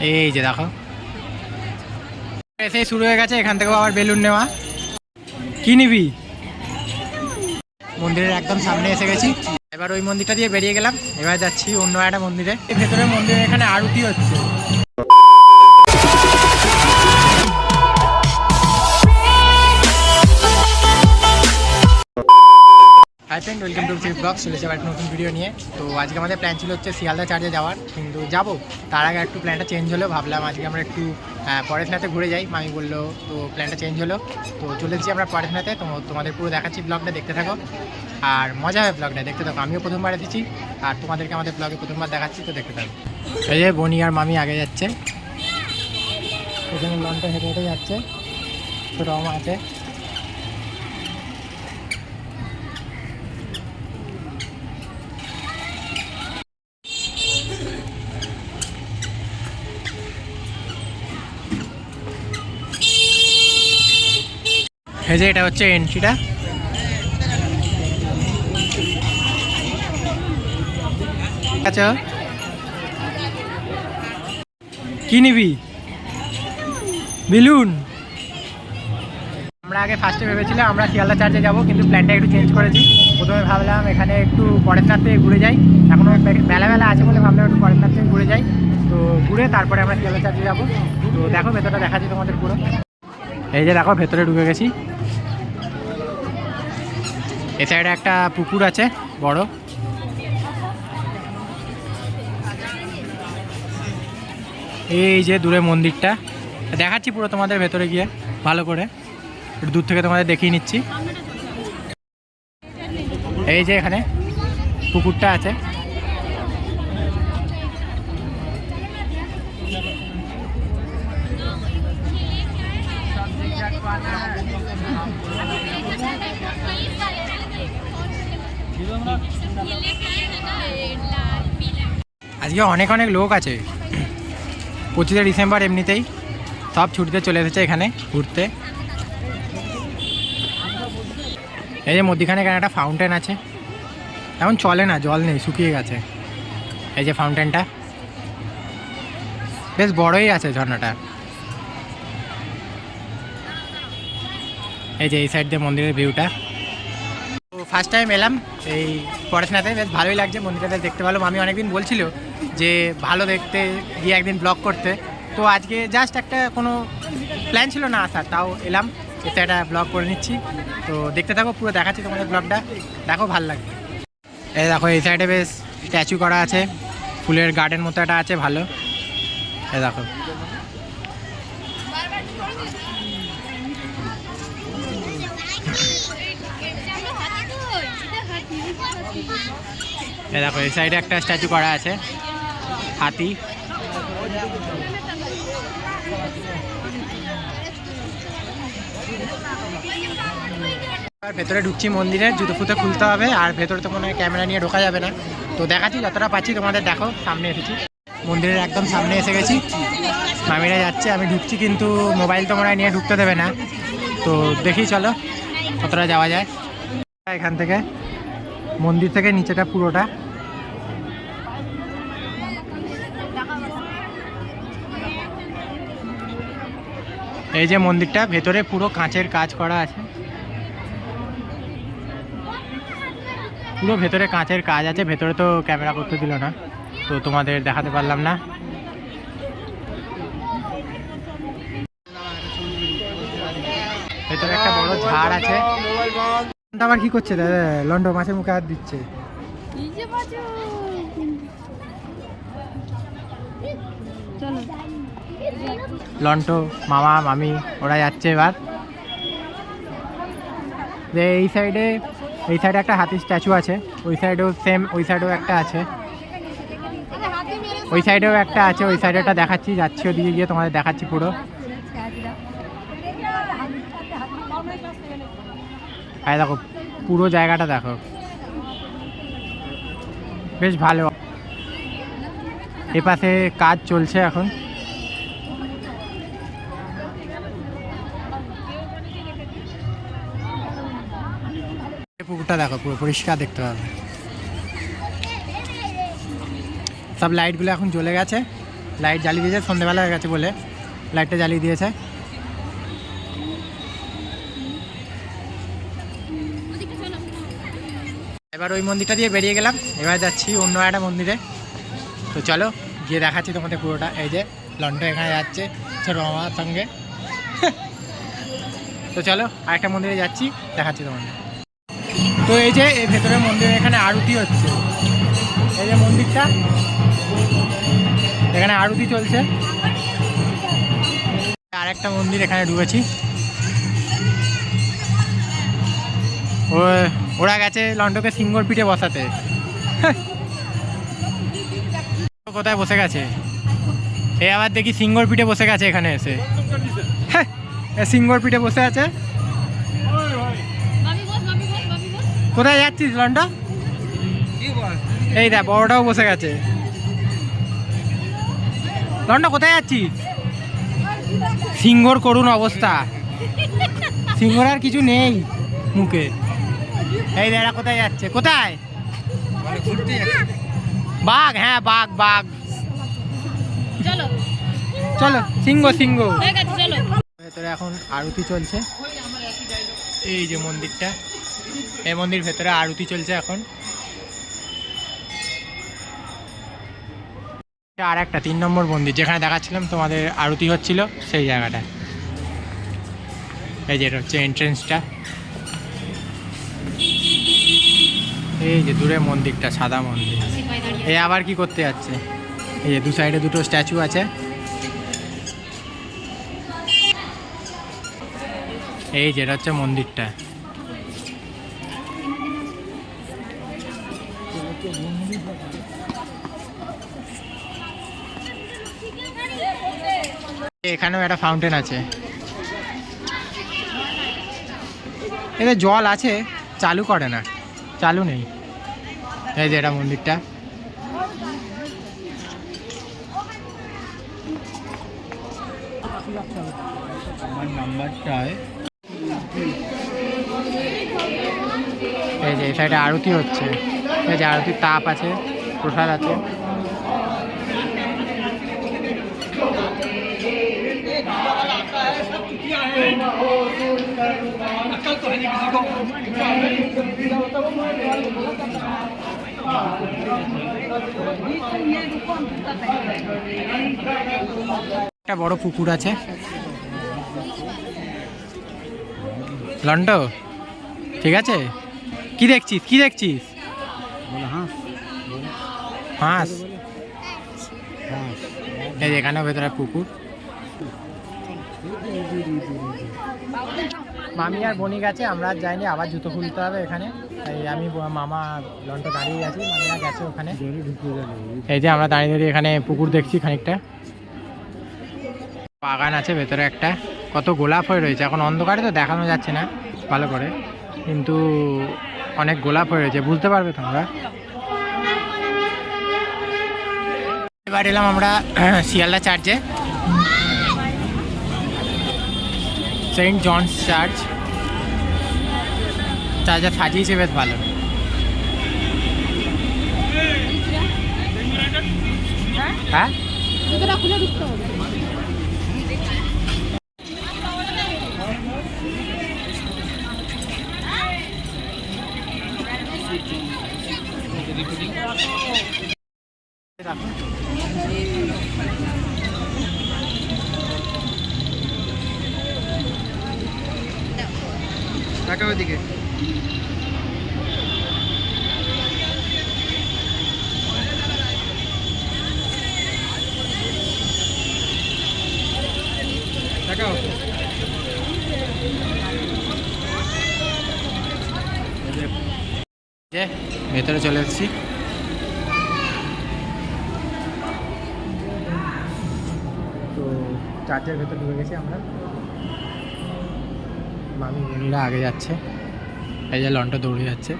এই যে দেখো এসেই শুরু হয়ে গেছে, এখান থেকেও আবার বেলুন নেওয়া। কি নিবি? মন্দিরের একদম সামনে এসে গেছি, এবার ওই মন্দিরটা দিয়ে বেরিয়ে গেলাম। এবার যাচ্ছি অন্য একটা মন্দিরে। ভেতরের মন্দিরে এখানে আরতি হচ্ছে। হাই ফ্রেন্ড, ওয়েলকাম টু ফিফ ব্লগ। চলেছে আবার একটা নতুন ভিডিও নিয়ে। তো আজকে আমাদের প্ল্যান ছিল হচ্ছে শিয়ালদা চার্চে যাওয়ার, কিন্তু যাবো তার আগে একটু প্ল্যানটা চেঞ্জ হলো। ভাবলাম আজকে আমরা একটু পড়াশোনাতে ঘুরে যাই। মামি বললো, তো প্ল্যানটা চেঞ্জ হলো। তো চলে এসেছি আমরা পড়াশোনাতে। তো তোমাদের পুরো দেখাচ্ছি, ব্লগটা দেখতে থাকো আর মজা হবে ব্লগটা দেখতে থাকো। আমিও প্রথমবার এসেছি আর তোমাদেরকে আমাদের ব্লগে প্রথমবার দেখাচ্ছি, তো দেখতে থাকো। এই যে বনি আর মামি আগে যাচ্ছে, এখানে লনটা হেঁটে হেঁটে যাচ্ছে, ছোটো মামা আছে। এই যে এটা হচ্ছে এন্ট্রিটা। আচ্ছা, কি নিবি? বেলুন। আমরা আগে ফার্স্টে ভেবেছিলাম আমরা শিয়ালদা চার্চে যাবো, কিন্তু প্ল্যানটা একটু চেঞ্জ করেছি। প্রথমে ভাবলাম এখানে একটু পরেশনাথ থেকে ঘুরে যাই, এখনও বেলা বেলা আছে বলে ভাবলাম একটু পরেশনাথ থেকে ঘুরে যাই। তো ঘুরে তারপরে আমরা শিয়ালদা চার্চে যাবো। তো দেখো ভেতরটা দেখাচ্ছি তোমাদের পুরো। এই যে দেখো ভেতরে ঢুকে গেছি। এ সাইডে একটা পুকুর আছে বড়। এই যে দূরে মন্দিরটা দেখাচ্ছি পুরো তোমাদের, ভেতরে গিয়ে ভালো করে একটু দূর থেকে তোমাদের দেখিয়ে নিচ্ছি। এই যে এখানে পুকুরটা আছে। আজকে অনেক অনেক লোক আছে। 25শে ডিসেম্বর, এমনিতেই সব ছুটিতে চলে এসেছে এখানে ঘুরতে। এই যে মধ্যিখানে এখানে একটা ফাউন্টেন আছে, এখন চলে না, জল নেই, শুকিয়ে গেছে। এই যে ফাউন্টেনটা বেশ বড়ই আছে, ঝর্ণাটা। এই যে এই সাইড দিয়ে মন্দিরের ভিউটা। তো ফার্স্ট টাইম এলাম এই পড়াশোনাতে, বেশ ভালোই লাগছে। মন্দিরটা দেখতে ভালো। আমি অনেকদিন বলছিল যে ভালো দেখতে, গিয়ে একদিন ব্লগ করতে। তো আজকে জাস্ট একটা কোনো প্ল্যান ছিল না আসার, তাও এলাম, এতে একটা ব্লগ করে নিচ্ছি। তো দেখতে থাকো, পুরো দেখাচ্ছি তোমাদের ব্লগটা, দেখো ভালো লাগবে। এই দেখো এই সাইডে বেশ স্ট্যাচু করা আছে, ফুলের গার্ডেন মতো একটা আছে ভালো। এই দেখো এই দেখো এই সাইডে একটা স্ট্যাচু করা আছে, হাতি। ভেতরে ঢুকছি মন্দিরে, জুতো ফুতো খুলতে হবে, আর ভেতরে তো কোনো ক্যামেরা নিয়ে ঢোকা যাবে না। তো দেখাচ্ছি যতটা পাচ্ছি তোমাদের, দেখো সামনে এসেছি, মন্দিরের একদম সামনে এসে গেছি। মামিরা যাচ্ছে, আমি ঢুকছি, কিন্তু মোবাইল তো মনে হয় নিয়ে ঢুকতে দেবে না। তো দেখি চলো কতটা যাওয়া যায়। এখান থেকে মন্দির থেকে নিচেটা পুরোটা। এই যে মন্দিরটা, ভেতরে পুরো কাঁচের কাজ করা আছে, পুরো ভেতরে কাঁচের কাজ আছে। ভেতরে তো ক্যামেরা করতে দিল না, তো তোমাদের দেখাতে পারলাম না। ভেতরে একটা বড় ঝাড় আছে। আবার কি করছে দাদা? লন্ডো মাছের মুখে হাত দিচ্ছে। লন্টো, মামা, মামি ওরা যাচ্ছে এবার। যে এই সাইডে একটা হাতির স্ট্যাচু আছে, ওই সাইডেও সেম, ওই সাইডেও একটা আছে, ওই সাইডেও একটা আছে। ওই সাইডেটা দেখাচ্ছি, যাচ্ছি ওদিকে গিয়ে তোমাদের দেখাচ্ছি পুরো। আর দেখো পুরো জায়গাটা দেখো, বেশ ভালো। এপাশে কাজ চলছে এখন। পুকুরটা দেখো পুরো পরিষ্কার দেখতে পাবে। সব লাইটগুলো এখন জ্বলে গেছে, লাইট জ্বালিয়ে দিয়েছে, সন্ধ্যেবেলা হয়ে গেছে বলে লাইটটা জ্বালিয়ে দিয়েছে। এবার ওই মন্দিরটা দিয়ে বেরিয়ে গেলাম, এবার যাচ্ছি অন্য একটা মন্দিরে। তো চলো গিয়ে দেখাচ্ছি তোমাদের পুরোটা। এই যে লন্ডন এখানে যাচ্ছে ছোট মামার সঙ্গে। তো চলো আরেকটা মন্দিরে যাচ্ছি, দেখাচ্ছি তোমাদের। তো এই যে এই ভেতরের মন্দিরে এখানে আরতি হচ্ছে, এই যে মন্দিরটা, এখানে আরতি চলছে। আরেকটা মন্দির এখানে ঢুকেছি, ওরা গেছে লন্ডনকে সিঙ্গর পিঠে বসাতে। কোথায় বসে গেছে, এই আবার দেখি সিঙ্গর পিঠে বসে গেছে এখানে এসে। সিঙ্গর পিঠে বসে আছে। কোথায় যাচ্ছিস লন্ডন? এই দেখ বড়টাও বসে গেছে। লন্ডন কোথায় যাচ্ছিস? সিঙ্গর করুন অবস্থা, সিঙ্গর আর কিছু নেই মুখে। এই দেখ কোথায় যাচ্ছে, কোথায়? বাঘ, হ্যাঁ বাঘ বাঘ। চলো চলো, সিংহ সিংহ। ভেতরে এখন আরতি চলছে, এই যে মন্দিরটা, এই মন্দির ভেতরে আরতি চলছে এখন। আর একটা 3 নম্বর মন্দির যেখানে দেখাচ্ছিলাম তোমাদের আরতি হচ্ছিল, সেই জায়গাটা। এই যে এটা হচ্ছে এন্ট্রেন্সটা, এই যে দূরে মন্দিরটা, সাদা মন্দির। এই আবার কি করতে যাচ্ছে, এই যে দু সাইডে দুটো স্ট্যাচু আছে। এই যেটা হচ্ছে মন্দিরটা। এখানেও একটা ফাউন্টেন আছে, এতে জল আছে, চালু করে না, চালু নেই। এই যে এটা মন্দিরটা। আমার নাম্বারটায় এই যে এই সাইডে আরতি হচ্ছে, এই যে আরতির তাপ আছে, প্রসাদ আছে। একটা বড় পুকুর আছে। লন্ডন ঠিক আছে, কি দেখছিস, কি দেখছিস? হাঁস। এই যে এখানেও ভেতরে পুকুর। মামি আর বনি গেছে, আমরা আর যাইনি, আবার জুতো খুলতে হবে এখানে। এই আমি মামা লন্ডন দাঁড়িয়ে আছি, মামিরা গেছে ওখানে। এই যে আমরা দাঁড়িয়ে দাঁড়িয়ে এখানে পুকুর দেখছি খানিকটা। বাগান আছে ভেতরে একটা, কত গোলাপ হয়ে রয়েছে। এখন অন্ধকারে তো দেখানো যাচ্ছে না ভালো করে, কিন্তু অনেক গোলাপ হয়ে রয়েছে, বুঝতে পারবে তোমরা। এবার এলাম আমরা শিয়ালদা চার্চে, সেন্ট জনস চার্চ। চার্চটা সাজিয়েছে বেশ ভালো। হ্যাঁ টাকা ওইদিকে। ভেতরে চলে এসেছি। তো চার্চের ভেতর ঢুকে গেছি আমরা, মামি বোনিরা আগে যাচ্ছে। এই যে লন্ডন দৌড়ে যাচ্ছে।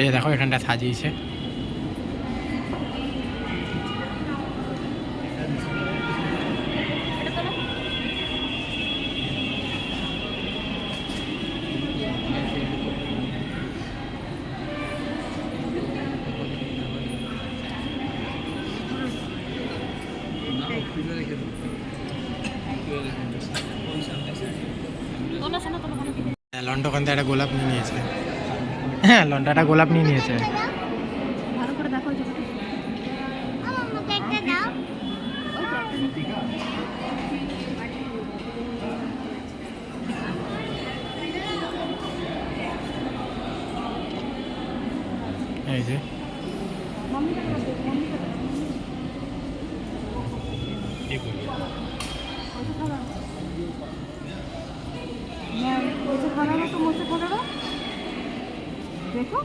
এই দেখো এখানটা সাজিয়েছে। লন্ডকান্তে একটা গোলাপ নিয়ে নিয়েছে। হ্যাঁ, লন্ডাটা গোলাপ নিয়ে নিয়েছে। ভালো করে দেখো এই যে দেখো